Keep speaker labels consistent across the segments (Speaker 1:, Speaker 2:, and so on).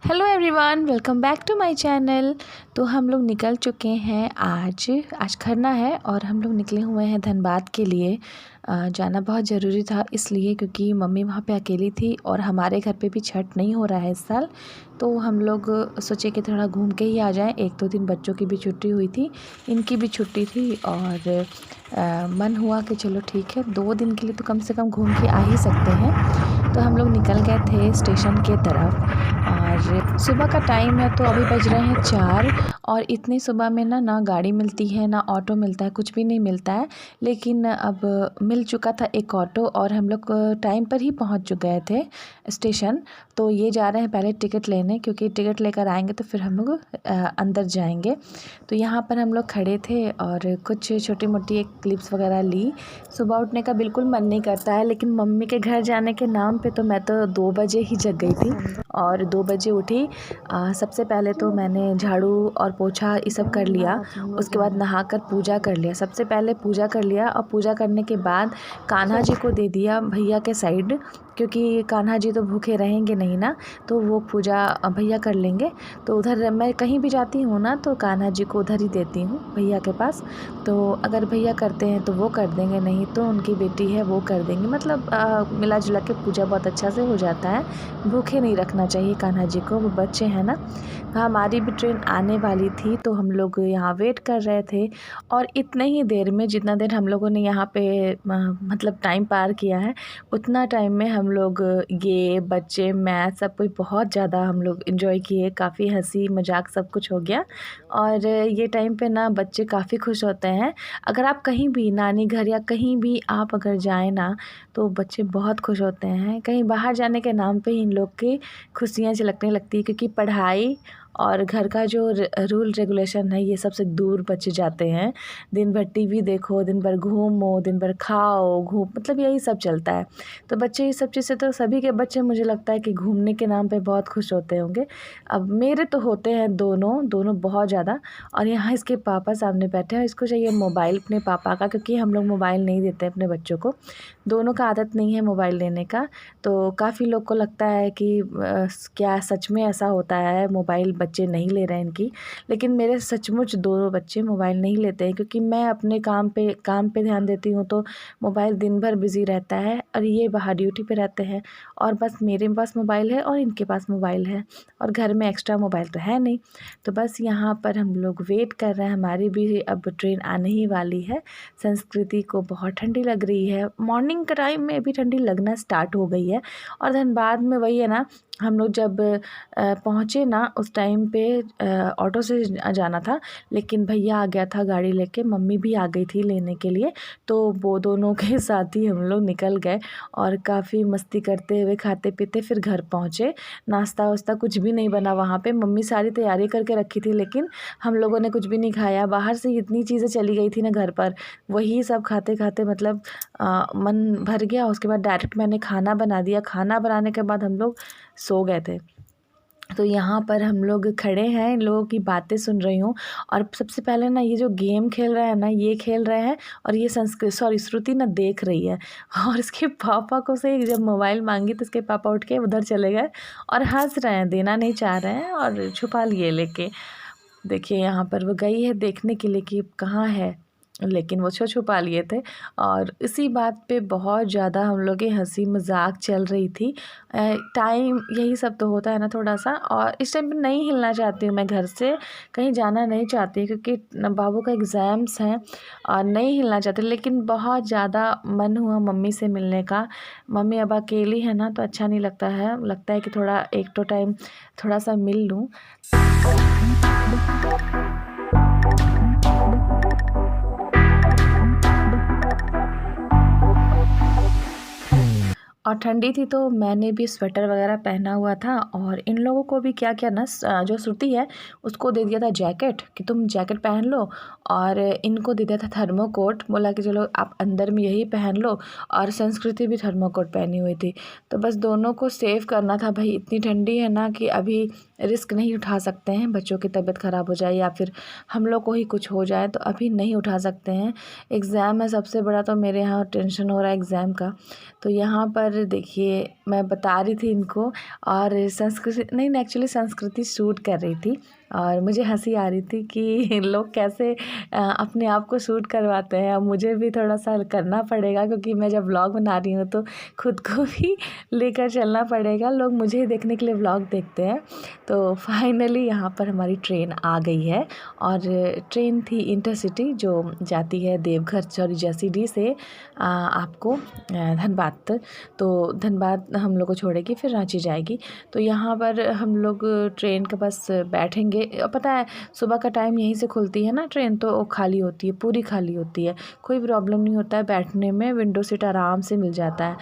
Speaker 1: Hello everyone, welcome back to my channel. तो हम लोग निकल चुके हैं। आज खरना है और हम लोग निकले हुए हैं धनबाद के लिए। जाना बहुत ज़रूरी था इसलिए क्योंकि मम्मी वहाँ पे अकेली थी और हमारे घर पे भी छठ नहीं हो रहा है इस साल। तो हम लोग सोचे कि थोड़ा घूम के ही आ जाएं। 1-2 दिन बच्चों की भी छुट्टी हुई थी, इनकी भी छुट्टी थी और मन हुआ कि चलो ठीक है, 2 दिन के लिए तो कम से कम घूम के आ ही सकते हैं। तो हम लोग निकल गए थे स्टेशन के तरफ और सुबह का टाइम है तो अभी बज रहे हैं 4 और इतनी सुबह में ना गाड़ी मिलती है ना ऑटो मिलता है, कुछ भी नहीं मिलता है। लेकिन अब मिल चुका था एक ऑटो और हम लोग टाइम पर ही पहुंच गए थे स्टेशन। तो ये जा रहे हैं पहले टिकट लेने, क्योंकि टिकट लेकर आएंगे तो फिर हम लोग अंदर जाएंगे। तो यहाँ पर हम लोग खड़े थे और कुछ छोटी मोटी एक क्लिप्स वगैरह ली। सुबह उठने का बिल्कुल मन नहीं करता है, लेकिन मम्मी के घर जाने के नाम पे तो मैं तो 2 बजे ही जग गई थी और 2 बजे उठी। सबसे पहले तो मैंने झाड़ू और पोछा ये सब कर लिया। उसके बाद नहाकर पूजा कर लिया। सबसे पहले पूजा कर लिया और पूजा करने के बाद कान्हा जी को दे दिया भैया के साइड, क्योंकि कान्हा जी तो भूखे रहेंगे नहीं ना, तो वो पूजा भैया कर लेंगे। तो उधर मैं कहीं भी जाती हूँ ना तो कान्हा जी को उधर ही देती हूँ भैया के पास। तो अगर भैया करते हैं तो वो कर देंगे, नहीं तो उनकी बेटी है वो कर देंगे। मतलब मिला जुला के पूजा बहुत अच्छा से हो जाता है। भूखे नहीं रखना चाहिए कान्हा जी को, वो बच्चे हैं ना। हमारी भी ट्रेन आने वाली थी तो हम लोग यहाँ वेट कर रहे थे और इतने ही देर में, जितना देर हम लोगों ने यहाँ पे मतलब टाइम पार किया है, उतना टाइम में हम लोग ये बच्चे मैं सब कोई बहुत ज़्यादा हम लोग एंजॉय किए। काफ़ी हंसी मजाक सब कुछ हो गया और ये टाइम पे ना बच्चे काफ़ी खुश होते हैं। अगर आप कहीं भी नानी घर या कहीं भी आप अगर जाएँ ना तो बच्चे बहुत खुश होते हैं। कहीं बाहर जाने के नाम पे इन लोग की खुशियाँ झलकने लगती है, क्योंकि पढ़ाई और घर का जो रूल रेगुलेशन है ये सबसे दूर बच्चे जाते हैं। दिन भर टीवी देखो, दिन भर घूमो, दिन भर खाओ मतलब यही सब चलता है। तो बच्चे ये सब चीज़ से, तो सभी के बच्चे मुझे लगता है कि घूमने के नाम पे बहुत खुश होते होंगे। अब मेरे तो होते हैं दोनों बहुत ज़्यादा। और यहाँ इसके पापा सामने बैठे हैं, इसको चाहिए मोबाइल अपने पापा का, क्योंकि हम लोग मोबाइल नहीं देते अपने बच्चों को। दोनों का आदत नहीं है मोबाइल लेने का। तो काफ़ी लोग को लगता है कि क्या सच में ऐसा होता है, मोबाइल बच्चे नहीं ले रहे हैं इनकी। लेकिन मेरे सचमुच दोनों बच्चे मोबाइल नहीं लेते हैं, क्योंकि मैं अपने काम पे ध्यान देती हूँ तो मोबाइल दिन भर बिज़ी रहता है और ये बाहर ड्यूटी पे रहते हैं। और बस मेरे पास मोबाइल है और इनके पास मोबाइल है और घर में एक्स्ट्रा मोबाइल तो है नहीं। तो बस यहाँ पर हम लोग वेट कर रहे हैं, हमारी भी अब ट्रेन आने ही वाली है। संस्कृति को बहुत ठंडी लग रही है, मॉर्निंग के टाइम में भी ठंडी लगना स्टार्ट हो गई है। और धनबाद में वही है ना, हम लोग जब पहुँचे ना उस टाइम पे ऑटो से जाना था, लेकिन भैया आ गया था गाड़ी लेके, मम्मी भी आ गई थी लेने के लिए। तो वो दोनों के साथ ही हम लोग निकल गए और काफ़ी मस्ती करते हुए खाते पीते फिर घर पहुँचे। नाश्ता वास्ता कुछ भी नहीं बना वहाँ पे, मम्मी सारी तैयारी करके रखी थी, लेकिन हम लोगों ने कुछ भी नहीं खाया। बाहर से इतनी चीज़ें चली गई थी ना घर पर, वही सब खाते खाते मतलब मन भर गया। उसके बाद डायरेक्ट मैंने खाना बना दिया। खाना बनाने के बाद हम लोग सो गए थे। तो यहाँ पर हम लोग खड़े हैं, इन लोगों की बातें सुन रही हूँ। और सबसे पहले ना ये जो गेम खेल रहा है ना, ये खेल रहे हैं और ये श्रुति ना देख रही है। और इसके पापा को से जब मोबाइल मांगी तो इसके पापा उठ के उधर चले गए और हंस रहे हैं, देना नहीं चाह रहे हैं और छुपा लिए लेके। देखिए यहाँ पर वो गई है देखने के लिए कि कहाँ है, लेकिन वो छुपा लिए थे। और इसी बात पे बहुत ज़्यादा हम लोग की हंसी मजाक चल रही थी। टाइम यही सब तो होता है ना थोड़ा सा। और इस टाइम पे नहीं हिलना चाहती हूँ मैं घर से, कहीं जाना नहीं चाहती क्योंकि बाबू का एग्ज़ाम्स हैं और नहीं हिलना चाहती। लेकिन बहुत ज़्यादा मन हुआ मम्मी से मिलने का। मम्मी अब अकेली है ना तो अच्छा नहीं लगता है, लगता है कि थोड़ा एक तो टाइम थोड़ा सा मिल लूँ। और ठंडी थी तो मैंने भी स्वेटर वगैरह पहना हुआ था। और इन लोगों को भी क्या किया ना, जो श्रुति है उसको दे दिया था जैकेट कि तुम जैकेट पहन लो, और इनको दे दिया था थर्मोकोट। बोला कि चलो आप अंदर में यही पहन लो। और संस्कृति भी थर्मोकोट पहनी हुई थी। तो बस दोनों को सेव करना था भाई, इतनी ठंडी है ना कि अभी रिस्क नहीं उठा सकते हैं, बच्चों की तबीयत ख़राब हो जाए या फिर हम लोग को ही कुछ हो जाए, तो अभी नहीं उठा सकते हैं। एग्ज़ाम है सबसे बड़ा, तो मेरे यहाँ टेंशन हो रहा है एग्ज़ाम का। तो यहाँ पर और देखिए मैं बता रही थी इनको, और संस्कृति नहीं एक्चुअली संस्कृति शूट कर रही थी, और मुझे हंसी आ रही थी कि लोग कैसे अपने आप को शूट करवाते हैं। अब मुझे भी थोड़ा सा करना पड़ेगा, क्योंकि मैं जब व्लॉग बना रही हूँ तो खुद को भी लेकर चलना पड़ेगा। लोग मुझे ही देखने के लिए व्लॉग देखते हैं। तो फाइनली यहाँ पर हमारी ट्रेन आ गई है, और ट्रेन थी इंटरसिटी जो जाती है देवघर सॉरी जसीडीह से आपको धनबाद तक। तो धनबाद हम लोग को छोड़ेगी, फिर रांची जाएगी। तो यहाँ पर हम लोग ट्रेन के बस बैठेंगे। पता है सुबह का टाइम यहीं से खुलती है ना ट्रेन, तो वो खाली होती है, पूरी खाली होती है, कोई प्रॉब्लम नहीं होता है बैठने में, विंडो सीट आराम से मिल जाता है।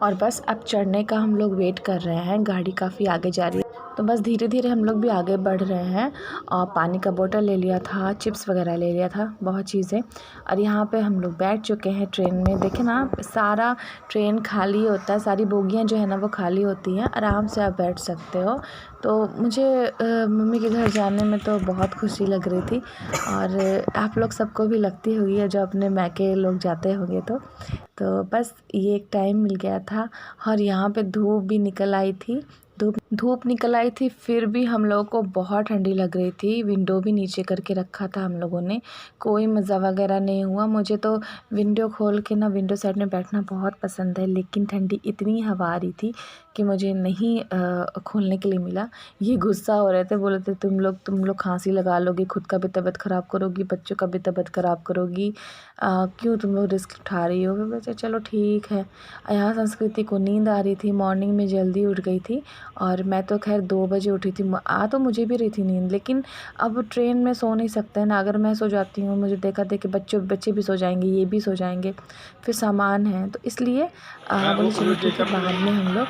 Speaker 1: और बस अब चढ़ने का हम लोग वेट कर रहे हैं, गाड़ी काफ़ी आगे जा रही है, तो बस धीरे धीरे हम लोग भी आगे बढ़ रहे हैं। और पानी का बोतल ले लिया था, चिप्स वगैरह ले लिया था, बहुत चीज़ें। और यहाँ पे हम लोग बैठ चुके हैं ट्रेन में। देखें ना, सारा ट्रेन खाली होता है, सारी बोगियाँ जो है ना वो खाली होती हैं, आराम से आप बैठ सकते हो। तो मुझे मम्मी के घर जाने में तो बहुत खुशी लग रही थी, और आप लोग सबको भी लगती होगी है जो अपने मैके लोग जाते होंगे। तो बस ये एक टाइम मिल गया था। और यहाँ पे धूप भी निकल आई थी, धूप निकल आई थी, फिर भी हम लोगों को बहुत ठंडी लग रही थी। विंडो भी नीचे करके रखा था हम लोगों ने, कोई मज़ा वगैरह नहीं हुआ। मुझे तो विंडो खोल के ना विंडो साइड में बैठना बहुत पसंद है, लेकिन ठंडी इतनी हवा आ रही थी कि मुझे नहीं खोलने के लिए मिला। ये गुस्सा हो रहे थे, बोल रहे थे तुम लोग खांसी लगा लोगी, खुद का भी तबीयत ख़राब करोगी, बच्चों का भी तबीयत ख़राब करोगी, क्यों तुम लोग रिस्क उठा रही हो। वैसे चलो ठीक है। यहाँ संस्कृति को नींद आ रही थी, मॉर्निंग में जल्दी उठ गई थी, और मैं तो खैर 2 बजे उठी थी। आ तो मुझे भी रही थी नींद, लेकिन अब ट्रेन में सो नहीं सकते ना। अगर मैं सो जाती हूँ, मुझे देखा देख के बच्चे भी सो जाएंगे, ये भी सो जाएंगे, फिर सामान है, तो इसलिए बोले चलो ठीक है। बाद में हम लोग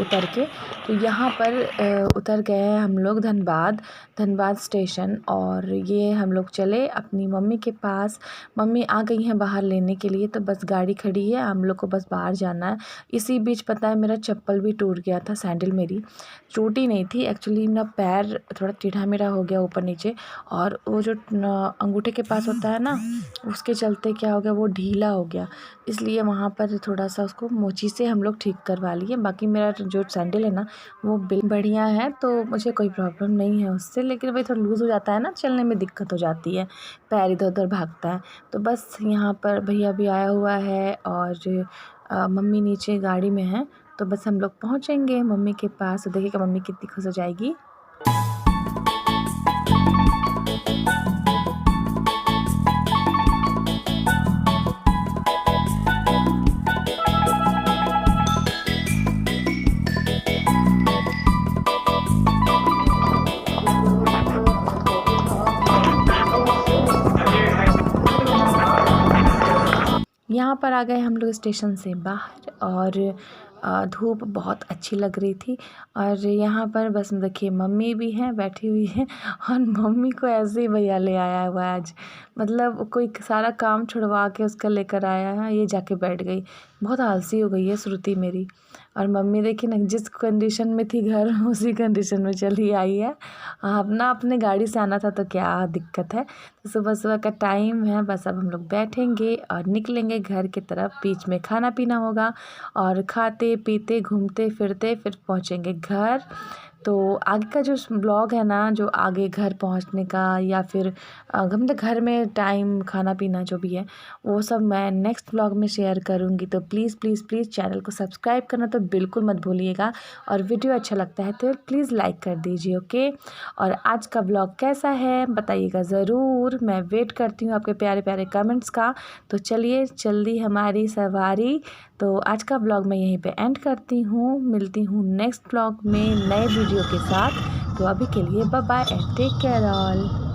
Speaker 1: उतर के, तो यहाँ पर उतर गए हैं हम लोग धनबाद स्टेशन। और ये हम लोग चले अपनी मम्मी के पास। मम्मी आ गई हैं बाहर लेने के लिए, तो बस गाड़ी खड़ी है, हम लोग को बस बाहर जाना है। इसी बीच पता है मेरा चप्पल भी टूट गया था, सैंडल मेरी टूटी नहीं थी एक्चुअली, मेरा पैर थोड़ा टेढ़ा मेढ़ा हो गया ऊपर नीचे, और वो जो अंगूठे के पास होता है ना, उसके चलते क्या हो गया, वो ढीला हो गया, इसलिए वहाँ पर थोड़ा सा उसको मोची से हम लोग ठीक करवा लिए। बाकी मेरा जो सैंडल है ना वो बढ़िया है, तो मुझे कोई प्रॉब्लम नहीं है उससे, लेकिन वही थोड़ा लूज़ हो जाता है ना, चलने में दिक्कत हो जाती है, पैर इधर उधर भागता है। तो बस यहाँ पर भैया भी आया हुआ है, और मम्मी नीचे गाड़ी में है। तो बस हम लोग पहुँचेंगे मम्मी के पास, तो देखिएगा मम्मी कितनी खुश हो जाएगी। यहाँ पर आ गए हम लोग स्टेशन से बाहर, और धूप बहुत अच्छी लग रही थी। और यहाँ पर बस देखिए मम्मी भी हैं बैठी हुई है, और मम्मी को ऐसे ही भैया ले आया हुआ है आज, मतलब कोई सारा काम छुड़वा के उसका लेकर आया है, ये जाके बैठ गई। बहुत आलसी हो गई है श्रुति मेरी। और मम्मी देखी ना, जिस कंडीशन में थी घर उसी कंडीशन में चली आई है। अपना अपने गाड़ी से आना था तो क्या दिक्कत है। तो सुबह सुबह का टाइम है, बस अब हम लोग बैठेंगे और निकलेंगे घर की तरफ। बीच में खाना पीना होगा, और खाते पीते घूमते फिरते फिर पहुँचेंगे घर। तो आगे का जो ब्लॉग है ना, जो आगे घर पहुंचने का, या फिर मतलब घर में टाइम खाना पीना जो भी है, वो सब मैं नेक्स्ट ब्लॉग में शेयर करूंगी। तो प्लीज़ प्लीज़ प्लीज़ चैनल को सब्सक्राइब करना तो बिल्कुल मत भूलिएगा, और वीडियो अच्छा लगता है तो प्लीज़ लाइक कर दीजिए, ओके। और आज का ब्लॉग कैसा है बताइएगा ज़रूर, मैं वेट करती हूँ आपके प्यारे प्यारे कमेंट्स का। तो चलिए जल्दी हमारी सवारी। तो आज का ब्लॉग मैं यहीं पे एंड करती हूँ, मिलती हूँ नेक्स्ट ब्लॉग में नए वीडियो के साथ। तो अभी के लिए bye bye and take care all.